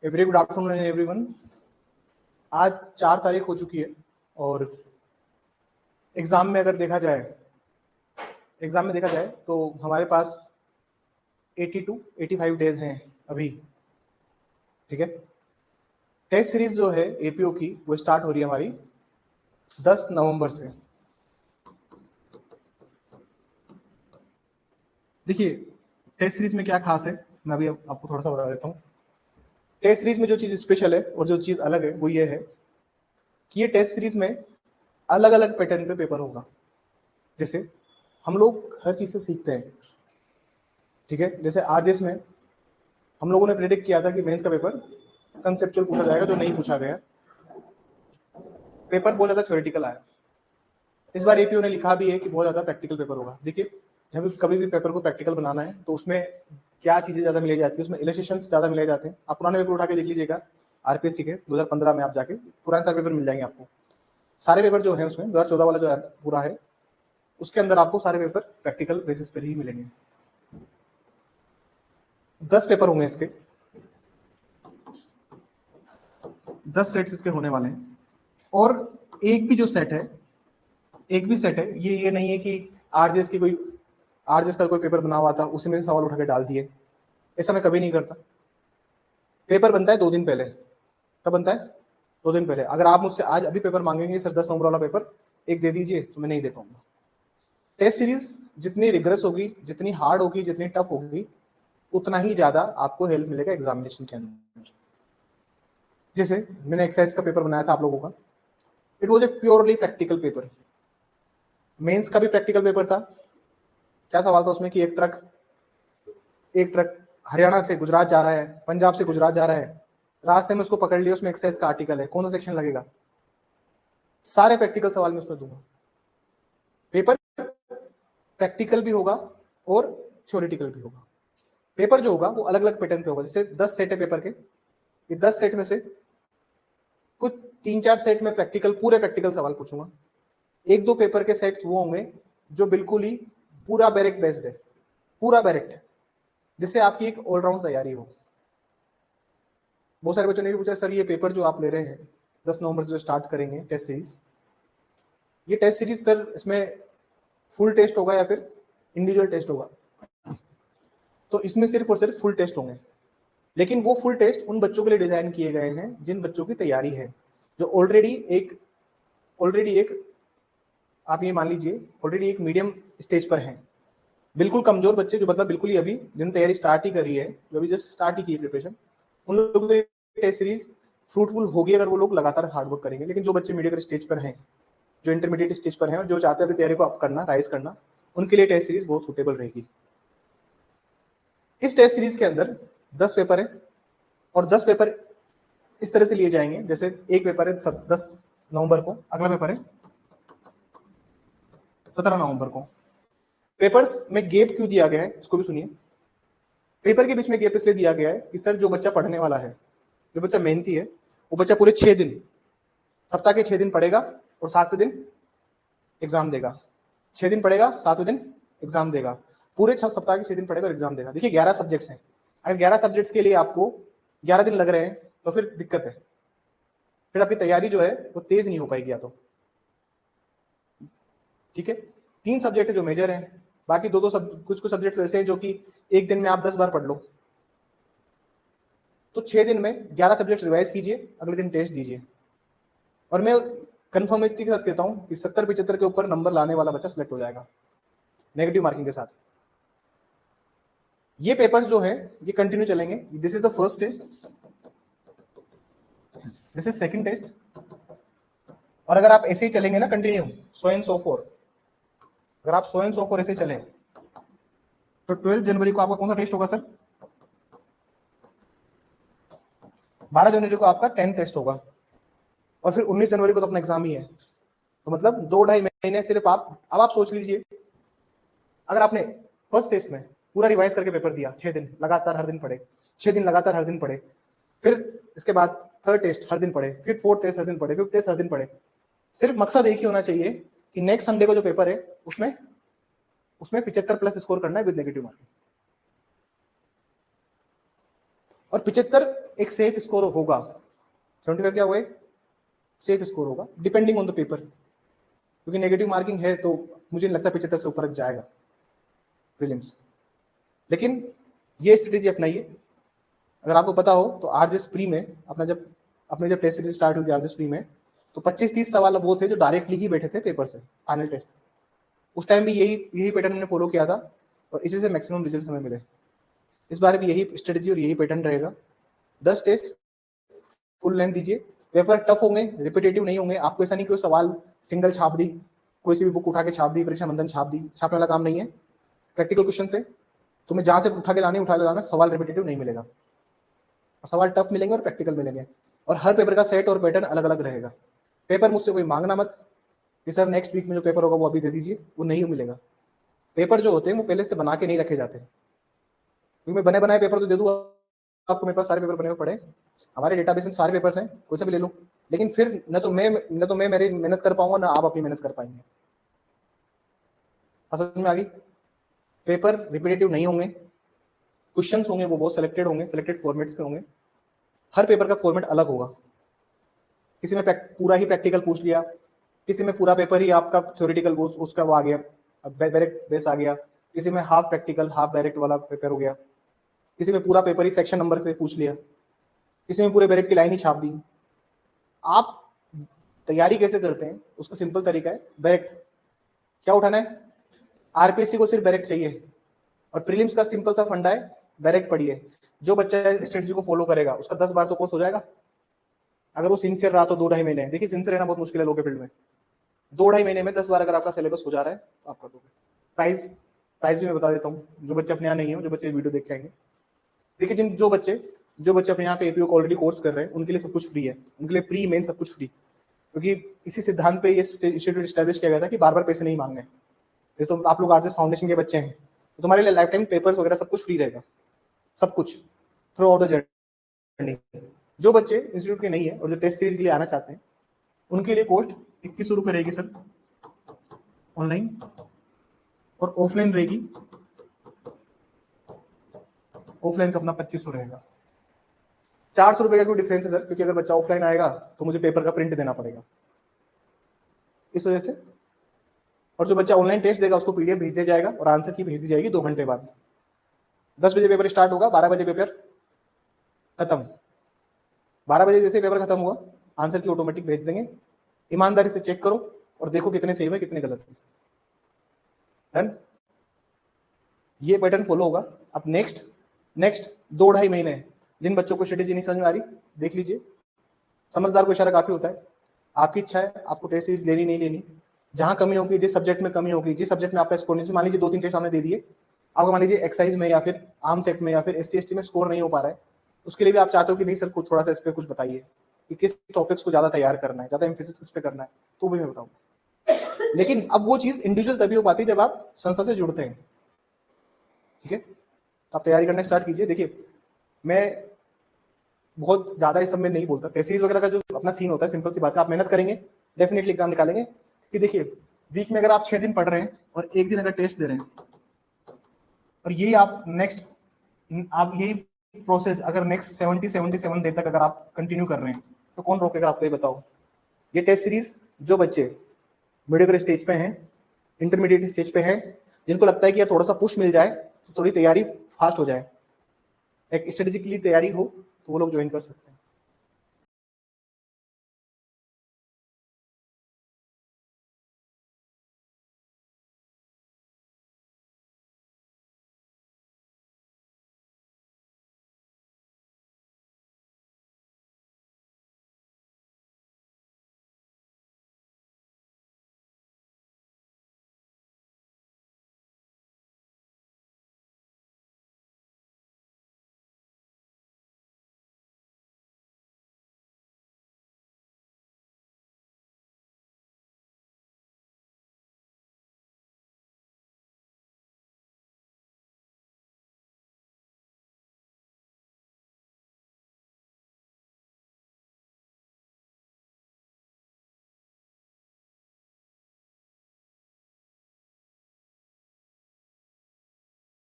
Very good afternoon everyone. आज 4 तारीख हो चुकी है और एग्जाम में देखा जाए तो हमारे पास 85 डेज हैं अभी। ठीक है, टेस्ट सीरीज जो है एपीओ की वो स्टार्ट हो रही है हमारी 10 नवंबर से। देखिए टेस्ट सीरीज में क्या खास है, मैं अभी आपको थोड़ा सा बता देता हूँ। टेस्ट सीरीज में जो चीज स्पेशल है और जो चीज अलग है वो ये है कि ये टेस्ट सीरीज में अलग अलग पैटर्न पे पेपर होगा। जैसे हम लोग हर चीज से सीखते हैं, ठीक है। जैसे आरजेएस में हम लोगों ने प्रेडिक्ट किया था कि मेंस का पेपर कंसेप्चुअल पूछा जाएगा, जो नहीं पूछा गया। पेपर बहुत ज्यादा थ्योरेटिकल आया। इस बार एपीओ ने लिखा भी है कि बहुत ज्यादा प्रैक्टिकल पेपर होगा। देखिए जब कभी भी पेपर को प्रैक्टिकल बनाना है तो उसमें क्या चीजें ज्यादा मिलाई जाती है, उसमें इलस्ट्रेशंस ज्यादा मिलाए जाते हैं। आप पुराने पेपर उठा के देख लीजिएगा, आरपीएससी के 2015 में आप जाके पुराने सारे पेपर मिल जाएंगे आपको। सारे पेपर जो है उसमें 2014 वाला जो पूरा है उसके अंदर आपको सारे पेपर प्रैक्टिकल बेसिस पर ही मिलेंगे। 10 पेपर होंगे इसके, 10 सेट्स इसके होने वाले हैं। और एक भी सेट है, ये नहीं है कि आरजेएस का कोई पेपर बना हुआ था उसी में सवाल उठा के डाल दिए। ऐसा मैं कभी नहीं करता। पेपर बनता है 2 दिन पहले। कब बनता है? 2 दिन पहले। अगर आप मुझसे आज अभी पेपर मांगेंगे सर 10 नवंबर वाला पेपर एक दे दीजिए, तो मैं नहीं दे पाऊंगा। टेस्ट सीरीज जितनी रिग्रेस होगी, जितनी हार्ड होगी, जितनी टफ होगी, उतना ही ज्यादा आपको हेल्प मिलेगा एग्जामिनेशन के अंदर। जैसे मैंने एक्साइज का पेपर बनाया था आप लोगों का, it was a purely practical paper. Mains का भी प्रैक्टिकल पेपर था। क्या सवाल था उसमें कि एक ट्रक हरियाणा से गुजरात जा रहा है, पंजाब से गुजरात जा रहा है, रास्ते में उसको पकड़ लिया, उसमें एक्साइज का आर्टिकल है, कौन सा सेक्शन लगेगा? सारे प्रैक्टिकल सवाल में उसमें दूंगा। पेपर प्रैक्टिकल भी होगा और थ्योरेटिकल भी होगा। पेपर जो होगा वो अलग अलग पैटर्न पे होगा। जैसे 10 सेट है पेपर के, ये 10 सेट में से कुछ 3-4 सेट में पूरे प्रैक्टिकल सवाल पूछूंगा। 1-2 पेपर के सेट्स वो होंगे जो बिल्कुल ही पूरा बैरेक्ट बेस्ड है, पूरा बैरेक्ट है, जिससे आपकी एक ऑलराउंड तैयारी हो। बहुत सारे बच्चों ने भी पूछा सर ये पेपर जो आप ले रहे हैं 10 नवंबर से जो स्टार्ट करेंगे टेस्ट सीरीज, ये टेस्ट सीरीज सर इसमें फुल टेस्ट होगा या फिर इंडिविजुअल टेस्ट होगा? तो इसमें सिर्फ और सिर्फ फुल टेस्ट होंगे, लेकिन वो फुल टेस्ट उन बच्चों के लिए डिजाइन किए गए हैं जिन बच्चों की तैयारी है, जो ऑलरेडी एक आप ये मान लीजिए ऑलरेडी एक मीडियम स्टेज पर हैं। बिल्कुल कमजोर बच्चे जो मतलब बिल्कुल ही अभी जिन तैयारी स्टार्ट ही करी है, जो अभी जस्ट स्टार्ट ही की प्रिपरेशन, उन लोगों की टेस्ट सीरीज फ्रूटफुल होगी अगर वो लोग लगातार हार्डवर्क करेंगे। लेकिन जो बच्चे मीडियम स्टेज पर हैं, जो इंटरमीडिएट स्टेज पर हैं और जो चाहते हैं अपनी तैयारी को अप करना, राइज करना, उनके लिए टेस्ट सीरीज बहुत सूटेबल रहेगी। इस टेस्ट सीरीज के अंदर 10 पेपर है और 10 पेपर इस तरह से लिए जाएंगे। जैसे एक पेपर है 10 नवंबर को, अगला पेपर है 17 नवंबर को। पेपर्स में गैप क्यों दिया गया है इसको भी सुनिए। पेपर के बीच में गैप इसलिए दिया गया है कि सर जो बच्चा पढ़ने वाला है, जो बच्चा मेहनती है, वो बच्चा पूरे 6 दिन, सप्ताह के 6 दिन पढ़ेगा और 7वें दिन एग्जाम देगा। 6 दिन पढ़ेगा, 7वें दिन एग्जाम देगा। पूरे 6 सप्ताह के 6 दिन पढ़ेगा और एग्जाम देगा। देखिए 11 सब्जेक्ट्स हैं। अगर 11 सब्जेक्ट्स के लिए आपको 11 दिन लग रहे हैं तो फिर दिक्कत है, फिर आपकी तैयारी जो है वो तेज नहीं हो पाएगी या तो। ठीक है, 3 सब्जेक्ट जो मेजर हैं, बाकी दो कुछ सब्जेक्ट ऐसे हैं जो कि एक दिन में आप 10 बार पढ़ लो। तो 6 दिन में 11 सब्जेक्ट रिवाइज कीजिए, अगले दिन टेस्ट दीजिए। और मैं कंफर्मिटी के साथ कहता हूं कि 70-75 के ऊपर नंबर लाने वाला बच्चा सिलेक्ट हो जाएगा नेगेटिव मार्किंग के साथ। ये पेपर्स जो है ये कंटिन्यू चलेंगे। This is the first test, this is second test. और अगर आप ऐसे ही चलेंगे ना continue, so and so forth, अगर आप सो एंड सो फोर ऐसे चले तो 12 जनवरी को आपका कौन सा टेस्ट होगा सर? 12 जनवरी को आपका 10 टेस्ट होगा और फिर 19 जनवरी को तो अपना एग्जाम ही है। तो मतलब 2-2.5 महीने सिर्फ अब आप सोच लीजिए, अगर आपने फर्स्ट टेस्ट में पूरा रिवाइज करके पेपर दिया, 6 दिन लगातार हर दिन पढ़े, 6 दिन लगातार हर दिन पढ़े, फिर इसके बाद थर्ड टेस्ट हर दिन पढ़े, फिर फोर्थ टेस्ट हर दिन पढ़े, फिफ्थ टेस्ट हर दिन पढ़े। सिर्फ मकसद एक ही होना चाहिए कि नेक्स्ट संडे को जो पेपर है उसमें 75 प्लस स्कोर करना है विद नेगेटिव मार्किंग। और 75 एक सेफ स्कोर होगा। 75 क्या हुआ, सेफ स्कोर होगा डिपेंडिंग ऑन द पेपर, क्योंकि नेगेटिव मार्किंग है तो मुझे नहीं लगता 75 से ऊपर जाएगा प्रीलिम्स। लेकिन ये स्ट्रेटेजी अपनाइए। अगर आपको पता हो तो आरजेएस प्री में अपने जब टेस्ट सीरीज स्टार्ट हुई थी आरजेएस प्री में, तो 25-30 सवाल वो थे जो डायरेक्टली ही बैठे थे पेपर से फाइनल टेस्ट से। उस टाइम भी यही पैटर्न मैंने फॉलो किया था और इसी से मैक्सिमम रिजल्ट हमें मिले। इस बार भी यही स्ट्रेटेजी और यही पैटर्न रहेगा। 10 टेस्ट फुल लेंथ दीजिए, पेपर टफ होंगे, रिपीटेटिव नहीं होंगे। आपको ऐसा नहीं कोई सवाल सिंगल छाप दी, कोई सी भी बुक उठा के छाप दी, परीक्षा बंधन छाप दी, छापने वाला काम नहीं है। प्रैक्टिकल क्वेश्चन से तुम्हें जहां से उठा के लाना, सवाल रिपीटेटिव नहीं मिलेगा, सवाल टफ मिलेंगे और प्रैक्टिकल मिलेंगे। और हर पेपर का सेट और पैटर्न अलग अलग रहेगा। पेपर मुझसे कोई मांगना मत कि सर नेक्स्ट वीक में जो पेपर होगा वो अभी दे दीजिए, वो नहीं मिलेगा। पेपर जो होते हैं वो पहले से बना के नहीं रखे जाते, क्योंकि मैं बने बनाए पेपर तो दे दूँ आपको, मेरे पास सारे पेपर बने हुए पड़े, हमारे डेटाबेस में सारे पेपर्स हैं, कोई सा भी ले लो। लेकिन फिर न तो मैं मेरी मेहनत कर पाऊंगा, ना आप अपनी मेहनत कर पाएंगे। समझ में आ गई? पेपर रिपीटेटिव नहीं होंगे, क्वेश्चंस होंगे वो बहुत सिलेक्टेड होंगे, सिलेक्टेड फॉर्मेट्स के होंगे। हर पेपर का फॉर्मेट अलग होगा। किसी में पूरा ही प्रैक्टिकल पूछ लिया, किसी में पूरा पेपर ही आपका थ्योरेटिकल उसका वो आ गया, डायरेक्ट बेस आ गया, किसी में हाफ प्रैक्टिकल हाफ डायरेक्ट वाला पेपर हो गया, किसी में पूरा पेपर ही सेक्शन नंबर से पूछ लिया, किसी में पूरे डायरेक्ट की लाइन ही छाप दी। आप तैयारी कैसे करते हैं उसका सिंपल तरीका है, डायरेक्ट क्या उठाना है। आरपीएससी को सिर्फ डायरेक्ट चाहिए और प्रीलिम्स का सिंपल सा फंडा है, डायरेक्ट पढ़िए। जो बच्चा स्ट्रेटजी को फॉलो करेगा उसका 10 बार तो कोर्स हो जाएगा। अगर वो सिंसियर रहा तो 2-2.5 महीने, देखिए सिंसियर रहना बहुत मुश्किल है लोगों के फील्ड में, 2-2.5 महीने में 10 बार अगर आपका सिलेबस हो जा रहा है तो आप कर दोगे। प्राइस भी मैं बता देता हूँ, जो बच्चे अपने यहाँ नहीं है, जो बच्चे वीडियो देख के आएंगे। देखिए जो बच्चे अपने यहाँ पे एपीओ ऑलरेडी कोर्स कर रहे हैं उनके लिए सब कुछ फ्री है, उनके लिए प्री मेन सब कुछ फ्री, क्योंकि इसी सिद्धांत पे ये इंस्टीट्यूट एस्टैब्लिश किया गया था कि बार बार पैसे नहीं मांगने। ये तो आप लोग आरजेएस फाउंडेशन के बच्चे हैं तो तुम्हारे लिए लाइफ टाइम पेपर्स वगैरह सब कुछ फ्री रहेगा, सब कुछ थ्रू आउट द जर्नी। जो बच्चे इंस्टीट्यूट के नहीं है और जो टेस्ट सीरीज के लिए आना चाहते हैं उनके लिए कॉस्ट 2100 रुपये रहेगी सर ऑनलाइन, और ऑफलाइन रहेगी, ऑफलाइन का अपना 2500 रहेगा। 400 रुपये का कोई डिफरेंस है सर, क्योंकि अगर बच्चा ऑफलाइन आएगा तो मुझे पेपर का प्रिंट देना पड़ेगा इस वजह से। और जो बच्चा ऑनलाइन टेस्ट देगा उसको पीडीएफ भेज दिया जाएगा और आंसर की भेज दी जाएगी 2 घंटे बाद। 10 बजे पेपर स्टार्ट होगा, 12 बजे पेपर खत्म। 12 बजे जैसे पेपर खत्म हुआ आंसर की ऑटोमेटिक भेज देंगे। ईमानदारी से चेक करो और देखो कितने सही है कितने गलत है। डन? ये पैटर्न फॉलो होगा। अब नेक्स्ट 2-2.5 महीने जिन बच्चों को स्ट्रेटेजी नहीं समझ में आ रही देख लीजिए, समझदार को इशारा काफी होता है। आपकी इच्छा है आपको टेस्ट सीरीज लेनी नहीं लेनी, जहां कमी होगी, जिस सब्जेक्ट में कमी होगी, जिस सब्जेक्ट में आपका स्कोर नहीं, मान लीजिए 2-3 टेस्ट हमने दे दिए आपको, मान लीजिए एक्साइज में या फिर आर्म सेट में या फिर एससी एसटी में स्कोर नहीं हो पा रहा है, उसके लिए भी आप चाहते हो कि नहीं सर थोड़ा सा इस पे कुछ बताइए कि किस टॉपिक्स को ज्यादा तैयार करना है, ज्यादा एम्फेसिस किस पे करना है, तो भी मैं बताऊंगा। लेकिन अब वो चीज इंडिविजुअल तभी हो पाती है जब आप संस्था से जुड़ते हैं। ठीक है, आप तैयारी करना स्टार्ट कीजिए। देखिए मैं बहुत ज्यादा इस सब में नहीं बोलता, टेस्ट सीरीज वगैरह का जो अपना सीन होता है सिंपल सी बात है, आप मेहनत करेंगे डेफिनेटली एग्जाम निकालेंगे। कि देखिए वीक में अगर आप 6 दिन पढ़ रहे हैं और 1 दिन अगर टेस्ट दे रहे हैं और यही आप यही प्रोसेस अगर नेक्स्ट 77 डे तक अगर आप कंटिन्यू कर रहे हैं तो कौन रोकेगा आपको, ये बताओ। ये टेस्ट सीरीज जो बच्चे मीडियोकर स्टेज पे हैं, इंटरमीडिएट स्टेज पे हैं, जिनको लगता है कि यार थोड़ा सा पुश मिल जाए तो थोड़ी तैयारी फास्ट हो जाए, एक स्ट्रेटेजिकली तैयारी हो, तो वो लोग ज्वाइन कर सकते हैं।